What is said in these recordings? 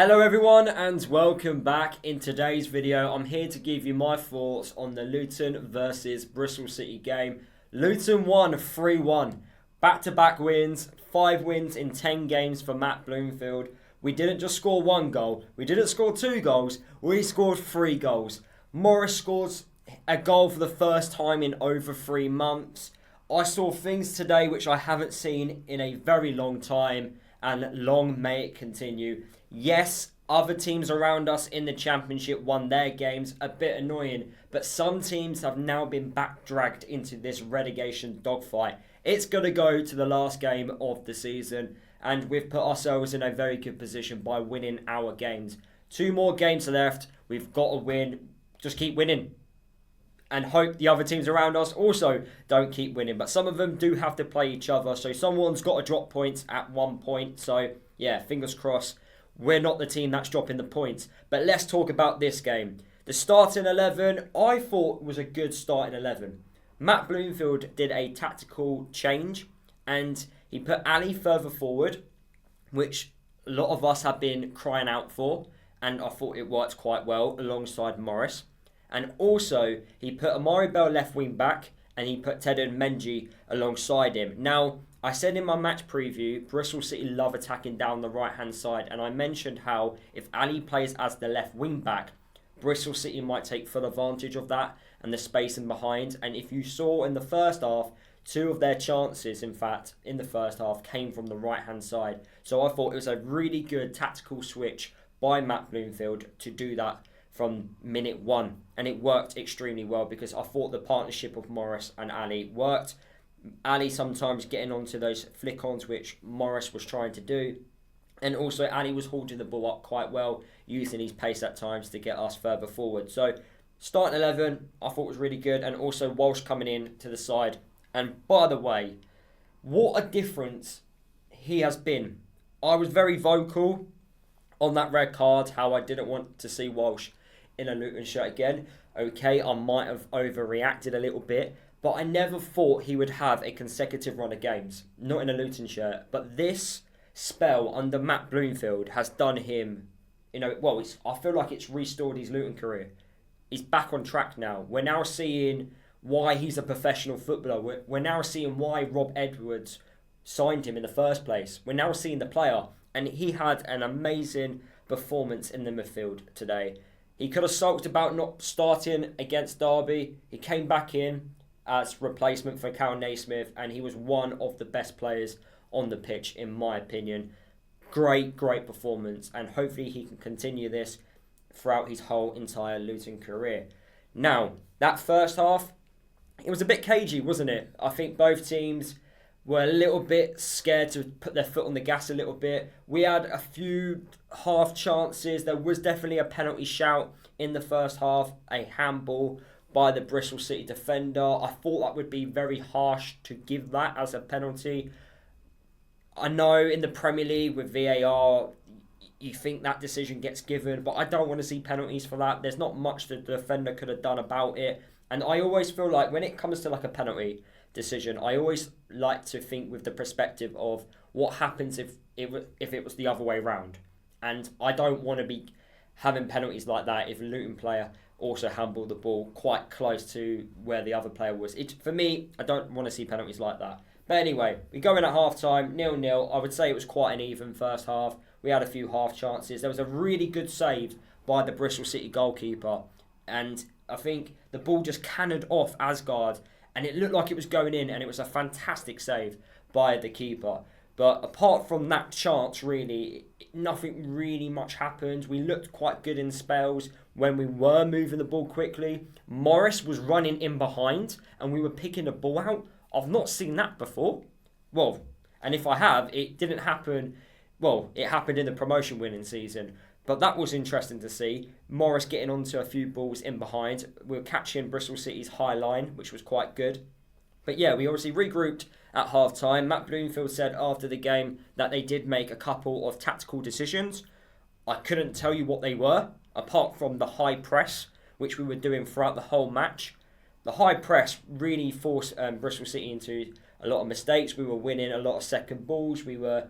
Hello everyone and welcome back. In today's video I'm here to give you my thoughts on the Luton versus Bristol City game. Luton won 3-1. Back-to-back wins, 5 wins in 10 games for Matt Bloomfield. We didn't just score 1 goal, we didn't score 2 goals, we scored 3 goals. Morris scores a goal for the first time in over 3 months. I saw things today which I haven't seen in a very long time, and long may it continue. Yes, other teams around us in the Championship won their games, a bit annoying, but some teams have now been back-dragged into this relegation dogfight. It's going to go to the last game of the season, and we've put ourselves in a very good position by winning our games. 2 more games left, we've got to win, just keep winning. And hope the other teams around us also don't keep winning. But some of them do have to play each other, so someone's got to drop points at one point. So, yeah, fingers crossed. We're not the team that's dropping the points. But let's talk about this game. The starting 11, I thought was a good starting 11. Matt Bloomfield did a tactical change and he put Ali further forward, which a lot of us have been crying out for. And I thought it worked quite well alongside Morris. And also, he put Amari Bell left wing back and he put Teden Menji alongside him. Now, I said in my match preview, Bristol City love attacking down the right-hand side. And I mentioned how if Ali plays as the left wing back, Bristol City might take full advantage of that and the spacing behind. And if you saw in the first half, 2 of their chances, in fact, in the first half came from the right-hand side. So I thought it was a really good tactical switch by Matt Bloomfield to do that from minute 1, and it worked extremely well because I thought the partnership of Morris and Ali worked. Ali sometimes getting onto those flick-ons which Morris was trying to do, and also Ali was holding the ball up quite well, using his pace at times to get us further forward. So starting 11 I thought was really good, and also Walsh coming in to the side. And by the way, what a difference he has been. I was very vocal on that red card, how I didn't want to see Walsh in a Luton shirt again. Okay, I might have overreacted a little bit, but I never thought he would have a consecutive run of games, not in a Luton shirt. But this spell under Matt Bloomfield has done him, I feel like it's restored his Luton career. He's back on track now. We're now seeing why he's a professional footballer. We're now seeing why Rob Edwards signed him in the first place. We're now seeing the player, and he had an amazing performance in the midfield today. He could have sulked about not starting against Derby. He came back in as replacement for Cal Naismith, and he was one of the best players on the pitch, in my opinion. Great performance, and hopefully he can continue this throughout his whole entire Luton career. Now, that first half, it was a bit cagey, wasn't it? I think both teams were a little bit scared to put their foot on the gas a little bit. We had a few half chances. There was definitely a penalty shout in the first half, a handball by the Bristol City defender. I thought that would be very harsh to give that as a penalty. I know in the Premier League with VAR, you think that decision gets given, but I don't want to see penalties for that. There's not much the defender could have done about it. And I always feel like when it comes to like a penalty decision, I always like to think with the perspective of what happens if it was the other way round. And I don't want to be having penalties like that if a Luton player also handballed the ball quite close to where the other player was. For me, I don't want to see penalties like that. But anyway, we go in at half-time, 0-0. I would say it was quite an even first half. We had a few half chances. There was a really good save by the Bristol City goalkeeper. And I think the ball just cannoned off Asgard, and it looked like it was going in, and it was a fantastic save by the keeper. But apart from that chance, really, nothing really much happened. We looked quite good in spells when we were moving the ball quickly. Morris was running in behind, and we were picking the ball out. I've not seen that before. Well, and if I have, it didn't happen. Well, it happened in the promotion winning season. But that was interesting to see. Morris getting onto a few balls in behind. We were catching Bristol City's high line, which was quite good. But yeah, we obviously regrouped at half-time. Matt Bloomfield said after the game that they did make a couple of tactical decisions. I couldn't tell you what they were, apart from the high press, which we were doing throughout the whole match. The high press really forced Bristol City into a lot of mistakes. We were winning a lot of second balls. We were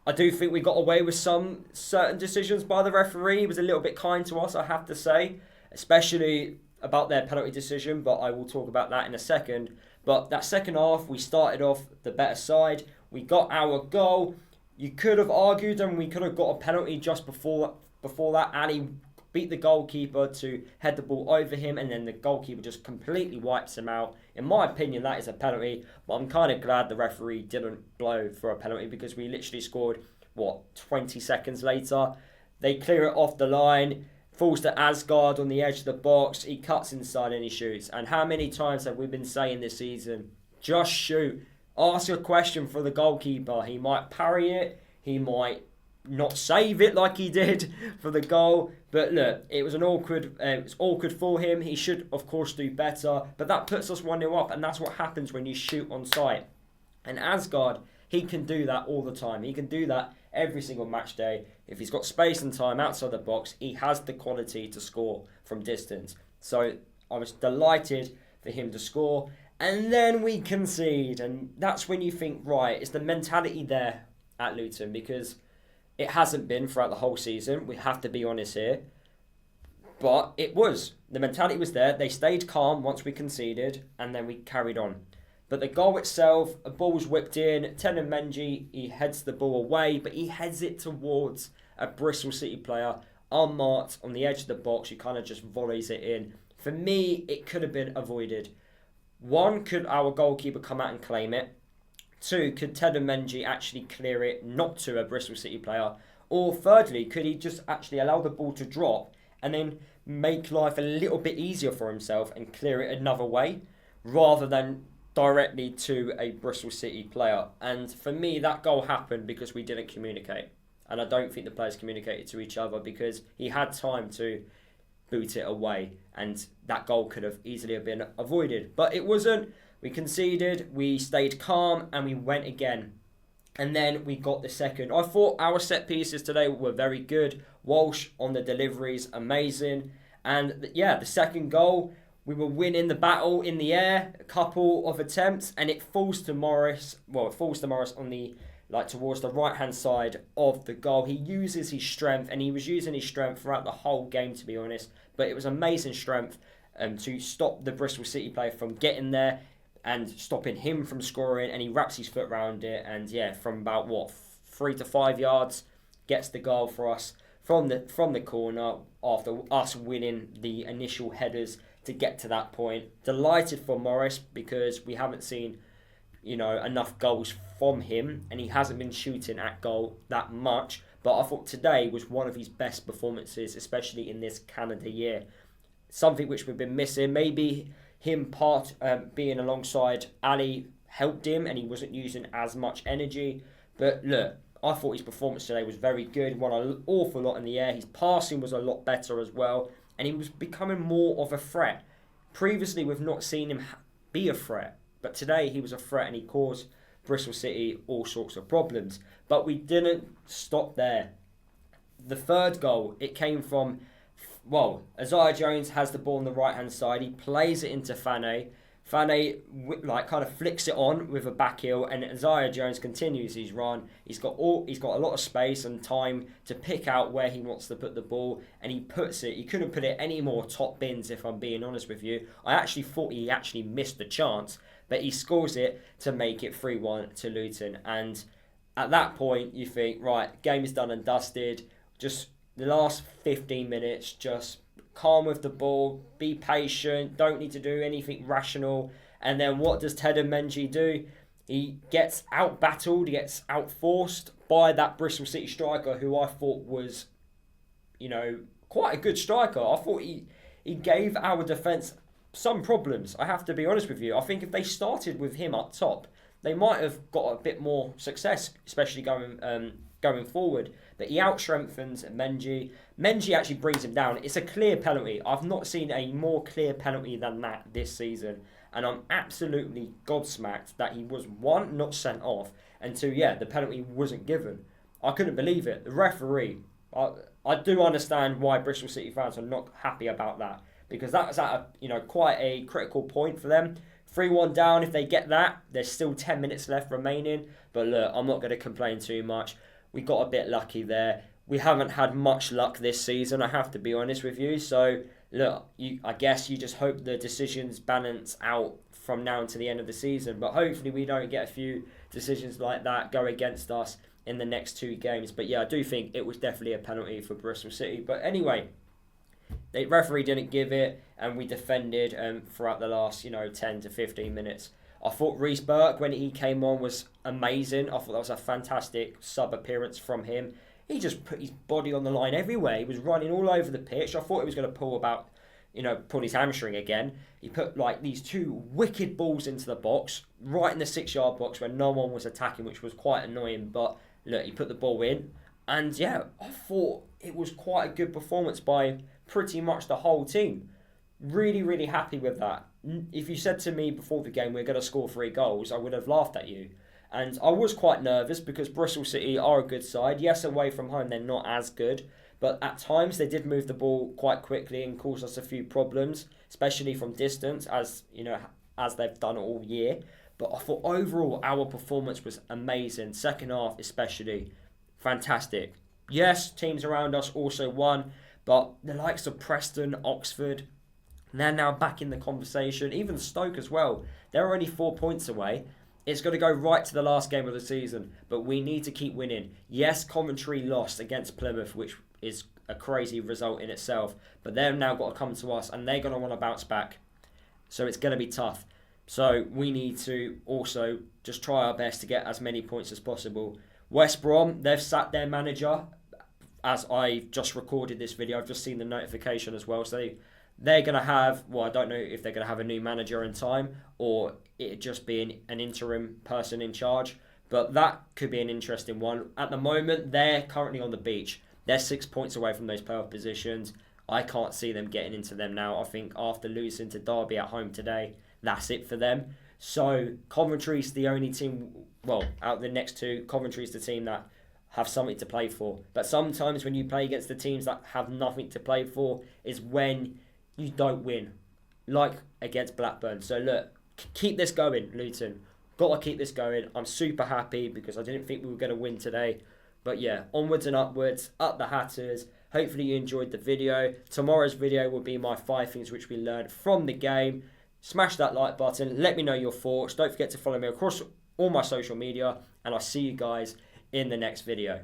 I do think we got away with some certain decisions by the referee. He was a little bit kind to us, I have to say, especially about their penalty decision, but I will talk about that in a second. But that second half, we started off the better side. We got our goal. You could have argued and we could have got a penalty just before that. Ali beat the goalkeeper to head the ball over him, and then the goalkeeper just completely wipes him out. In my opinion, that is a penalty, but I'm kind of glad the referee didn't blow for a penalty, because we literally scored, 20 seconds later. They clear it off the line, falls to Asgard on the edge of the box, he cuts inside and he shoots. And how many times have we been saying this season, just shoot, ask a question for the goalkeeper. He might parry it, he might not save it like he did for the goal, but look, it was awkward for him. He should of course do better, but that puts us 1-0 up, and that's what happens when you shoot on sight. And Asgard, he can do that all the time. He can do that every single match day. If he's got space and time outside the box, he has the quality to score from distance. So I was delighted for him to score, and then we concede, and that's when you think, right, is the mentality there at Luton? Because it hasn't been throughout the whole season. We have to be honest here. But it was. The mentality was there. They stayed calm once we conceded, and then we carried on. But the goal itself, a ball was whipped in. Tenen Menji, he heads the ball away, but he heads it towards a Bristol City player, unmarked on the edge of the box. He kind of just volleys it in. For me, it could have been avoided. One, could our goalkeeper come out and claim it? Two, could Tenen Menji actually clear it not to a Bristol City player? Or thirdly, could he just actually allow the ball to drop and then make life a little bit easier for himself and clear it another way, rather than directly to a Bristol City player? And for me, that goal happened because we didn't communicate. And I don't think the players communicated to each other, because he had time to boot it away, and that goal could have easily have been avoided. But it wasn't. We conceded, we stayed calm, and we went again. And then we got the second. I thought our set pieces today were very good. Walsh on the deliveries, amazing. And yeah, the second goal, we were winning the battle in the air, a couple of attempts, and it falls to Morris. Well, it falls to Morris on the, towards the right-hand side of the goal. He uses his strength, and he was using his strength throughout the whole game, to be honest. But it was amazing strength to stop the Bristol City player from getting there and stopping him from scoring, and he wraps his foot around it, and yeah, from about 3 to 5 yards, gets the goal for us from the corner after us winning the initial headers to get to that point. Delighted for Morris, because we haven't seen enough goals from him, and he hasn't been shooting at goal that much. But I thought today was one of his best performances, especially in this Canada year. Something which we've been missing. Maybe him being alongside Ali helped him, and he wasn't using as much energy. But look, I thought his performance today was very good. Won an awful lot in the air. His passing was a lot better as well, and he was becoming more of a threat. Previously, we've not seen him be a threat, but today he was a threat, and he caused Bristol City all sorts of problems. But we didn't stop there. The third goal, it came from, Isaiah Jones has the ball on the right-hand side. He plays it into Fane. Fane kind of flicks it on with a back heel, and Isaiah Jones continues his run. He's got a lot of space and time to pick out where he wants to put the ball, and he puts it. He couldn't put it any more top bins, if I'm being honest with you. I actually thought he actually missed the chance, but he scores it to make it 3-1 to Luton. And at that point, you think, right, game is done and dusted. Just the last 15 minutes, just calm with the ball, be patient, don't need to do anything rational. And then what does Tenen Menji do? He gets out-battled, he gets out-forced by that Bristol City striker, who I thought was, quite a good striker. I thought he gave our defence some problems, I have to be honest with you. I think if they started with him up top, they might have got a bit more success, especially going forward. But he out-strengthens Menji. Menji actually brings him down. It's a clear penalty. I've not seen a more clear penalty than that this season. And I'm absolutely gobsmacked that he was, one, not sent off, and two, the penalty wasn't given. I couldn't believe it. The referee, I do understand why Bristol City fans are not happy about that, because that was at quite a critical point for them. 3-1 down. If they get that, there's still 10 minutes left remaining. But look, I'm not going to complain too much. we got a bit lucky there. We haven't had much luck this season, I have to be honest with you. So, look, I guess you just hope the decisions balance out from now until the end of the season. But hopefully we don't get a few decisions like that go against us in the next 2 games. But yeah, I do think it was definitely a penalty for Bristol City. But anyway, the referee didn't give it, and we defended throughout the last 10 to 15 minutes. I thought Reece Burke, when he came on, was amazing. I thought that was a fantastic sub appearance from him. He just put his body on the line everywhere. He was running all over the pitch. I thought he was going to pull his hamstring again. He put these 2 wicked balls into the box, right in the 6-yard box where no one was attacking, which was quite annoying. But look, he put the ball in. And yeah, I thought it was quite a good performance by pretty much the whole team. Really, really happy with that. If you said to me before the game we're going to score 3 goals, I would have laughed at you. And I was quite nervous because Bristol City are a good side. Yes, away from home they're not as good, but at times they did move the ball quite quickly and cause us a few problems, especially from distance, as they've done all year. But I thought overall our performance was amazing. Second half especially, fantastic. Yes, teams around us also won, but the likes of Preston, Oxford, they're now back in the conversation. Even Stoke as well. They're only 4 points away. It's got to go right to the last game of the season, but we need to keep winning. Yes, Coventry lost against Plymouth, which is a crazy result in itself, but they've now got to come to us, and they're going to want to bounce back. So it's going to be tough. So we need to also just try our best to get as many points as possible. West Brom, they've sacked their manager. As I just recorded this video, I've just seen the notification as well. So they're going to have, I don't know if they're going to have a new manager in time or it just being an interim person in charge. But that could be an interesting one. At the moment, they're currently on the beach. They're 6 points away from those playoff positions. I can't see them getting into them now. I think after losing to Derby at home today, that's it for them. So Coventry's the only team, out of the next 2, Coventry's the team that have something to play for. But sometimes when you play against the teams that have nothing to play for is when you don't win, like against Blackburn. So look, keep this going, Luton. Got to keep this going. I'm super happy because I didn't think we were going to win today. But yeah, onwards and upwards, up the Hatters. Hopefully you enjoyed the video. Tomorrow's video will be my 5 things which we learned from the game. Smash that like button. Let me know your thoughts. Don't forget to follow me across all my social media. And I'll see you guys in the next video.